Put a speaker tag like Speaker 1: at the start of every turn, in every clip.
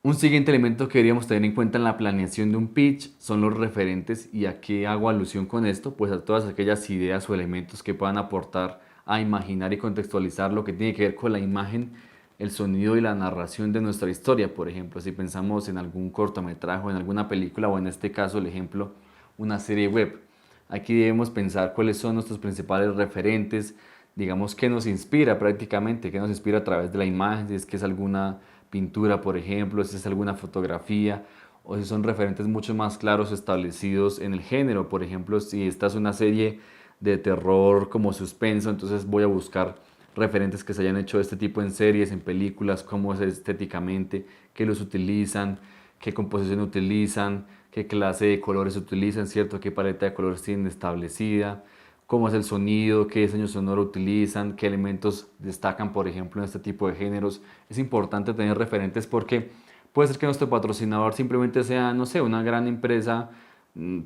Speaker 1: Un siguiente elemento que deberíamos tener en cuenta en la planeación de un pitch son los referentes. ¿Y a qué hago alusión con esto? Pues a todas aquellas ideas o elementos que puedan aportar a imaginar y contextualizar lo que tiene que ver con la imagen, el sonido y la narración de nuestra historia. Por ejemplo, si pensamos en algún cortometraje, en alguna película o en este caso el ejemplo, una serie web. Aquí debemos pensar cuáles son nuestros principales referentes, digamos, qué nos inspira prácticamente, qué nos inspira a través de la imagen, si es que es alguna pintura, por ejemplo, si es alguna fotografía, o si son referentes mucho más claros establecidos en el género. Por ejemplo, si esta es una serie de terror como suspenso, entonces voy a buscar referentes que se hayan hecho de este tipo en series, en películas, cómo es estéticamente, qué los utilizan, qué composición utilizan, qué clase de colores utilizan, ¿cierto? Qué paleta de colores tienen establecida, cómo es el sonido, qué diseño sonoro utilizan, qué elementos destacan, por ejemplo, en este tipo de géneros. Es importante tener referentes porque puede ser que nuestro patrocinador simplemente sea, no sé, una gran empresa,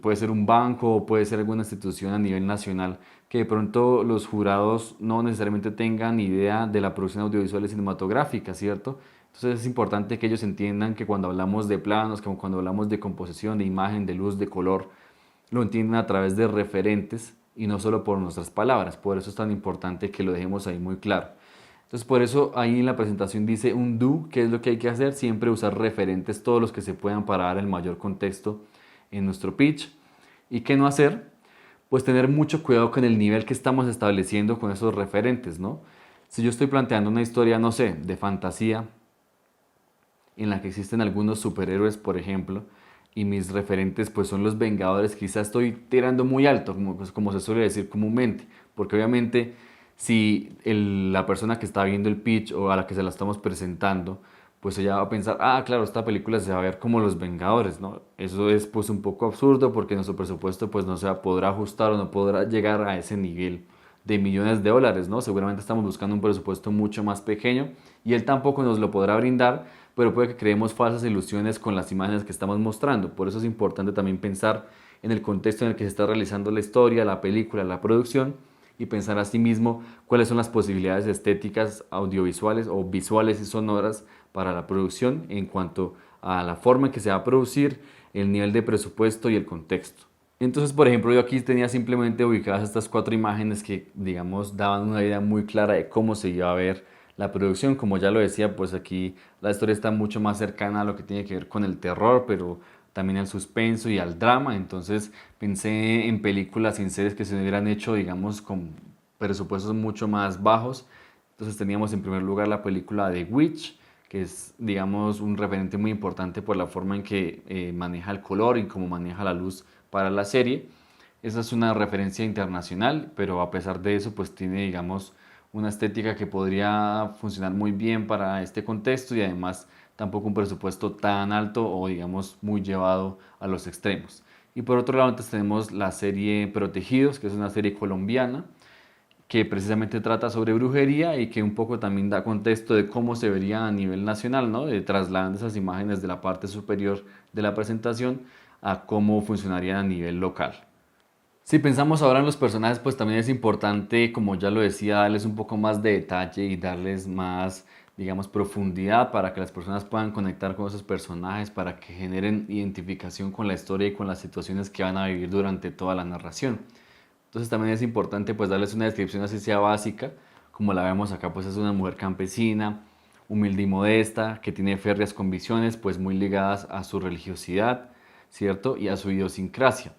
Speaker 1: puede ser un banco o puede ser alguna institución a nivel nacional, que de pronto los jurados no necesariamente tengan idea de la producción audiovisual y cinematográfica, ¿cierto? Entonces es importante que ellos entiendan que cuando hablamos de planos, como cuando hablamos de composición, de imagen, de luz, de color, lo entienden a través de referentes y no solo por nuestras palabras. Por eso es tan importante que lo dejemos ahí muy claro. Entonces por eso ahí en la presentación dice un do, ¿qué es lo que hay que hacer? Siempre usar referentes, todos los que se puedan para dar el mayor contexto en nuestro pitch. ¿Y qué no hacer? Pues tener mucho cuidado con el nivel que estamos estableciendo con esos referentes, ¿no? Si yo estoy planteando una historia, no sé, de fantasía, en la que existen algunos superhéroes, por ejemplo, y mis referentes pues son los Vengadores, quizás estoy tirando muy alto, como se suele decir comúnmente, porque obviamente si la persona que está viendo el pitch o a la que se la estamos presentando, pues ella va a pensar, ah, claro, esta película se va a ver como Los Vengadores, ¿no? Eso es pues un poco absurdo porque nuestro presupuesto pues no se podrá ajustar o no podrá llegar a ese nivel de millones de dólares, ¿no? Seguramente estamos buscando un presupuesto mucho más pequeño y él tampoco nos lo podrá brindar, pero puede que creemos falsas ilusiones con las imágenes que estamos mostrando. Por eso es importante también pensar en el contexto en el que se está realizando la historia, la película, la producción y pensar asimismo cuáles son las posibilidades estéticas, audiovisuales o visuales y sonoras para la producción en cuanto a la forma en que se va a producir, el nivel de presupuesto y el contexto. Entonces, por ejemplo, yo aquí tenía simplemente ubicadas estas cuatro imágenes que, digamos, daban una idea muy clara de cómo se iba a ver la producción. Como ya lo decía, pues aquí la historia está mucho más cercana a lo que tiene que ver con el terror, pero también al suspenso y al drama. Entonces pensé en películas y en series que se hubieran hecho, digamos, con presupuestos mucho más bajos. Entonces teníamos en primer lugar la película The Witch, que es, digamos, un referente muy importante por la forma en que maneja el color y cómo maneja la luz para la serie. Esa es una referencia internacional, pero a pesar de eso, pues tiene, digamos, una estética que podría funcionar muy bien para este contexto y además tampoco un presupuesto tan alto o, digamos, muy llevado a los extremos. Y por otro lado, entonces tenemos la serie Protegidos, que es una serie colombiana que precisamente trata sobre brujería y que un poco también da contexto de cómo se vería a nivel nacional, ¿no? De trasladando esas imágenes de la parte superior de la presentación a cómo funcionarían a nivel local. Si pensamos ahora en los personajes, pues también es importante, como ya lo decía, darles un poco más de detalle y darles más, digamos, profundidad para que las personas puedan conectar con esos personajes, para que generen identificación con la historia y con las situaciones que van a vivir durante toda la narración. Entonces también es importante pues darles una descripción así sea básica, como la vemos acá, pues es una mujer campesina, humilde y modesta, que tiene férreas convicciones pues muy ligadas a su religiosidad, ¿cierto? Y a su idiosincrasia.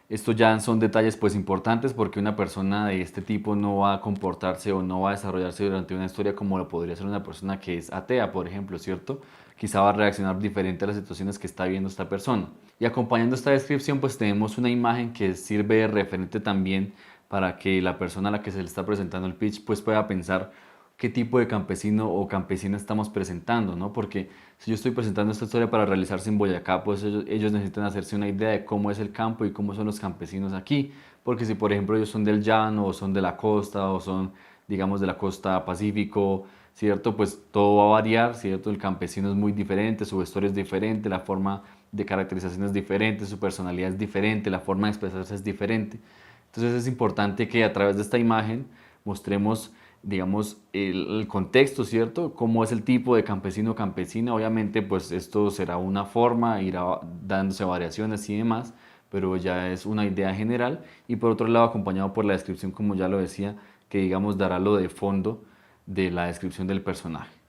Speaker 1: Estos ya son detalles pues importantes porque una persona de este tipo no va a comportarse o no va a desarrollarse durante una historia como lo podría ser una persona que es atea, por ejemplo, ¿cierto? Quizá va a reaccionar diferente a las situaciones que está viendo esta persona. Y acompañando esta descripción pues tenemos una imagen que sirve de referente también para que la persona a la que se le está presentando el pitch pues pueda pensar qué tipo de campesino o campesina estamos presentando, ¿no? Porque si yo estoy presentando esta historia para realizarse en Boyacá, pues ellos necesitan hacerse una idea de cómo es el campo y cómo son los campesinos aquí. Porque si por ejemplo ellos son del llano o son de la costa o son, digamos, de la costa Pacífico, ¿cierto? Pues todo va a variar, ¿cierto? El campesino es muy diferente, su vestuario es diferente, la forma de caracterización es diferente, su personalidad es diferente, la forma de expresarse es diferente. Entonces es importante que a través de esta imagen mostremos digamos, el contexto, ¿cierto? Cómo es el tipo de campesino o campesina. Obviamente, pues esto será una forma, irá dándose variaciones y demás, pero ya es una idea general. Y por otro lado, acompañado por la descripción, como ya lo decía, que digamos dará lo de fondo de la descripción del personaje.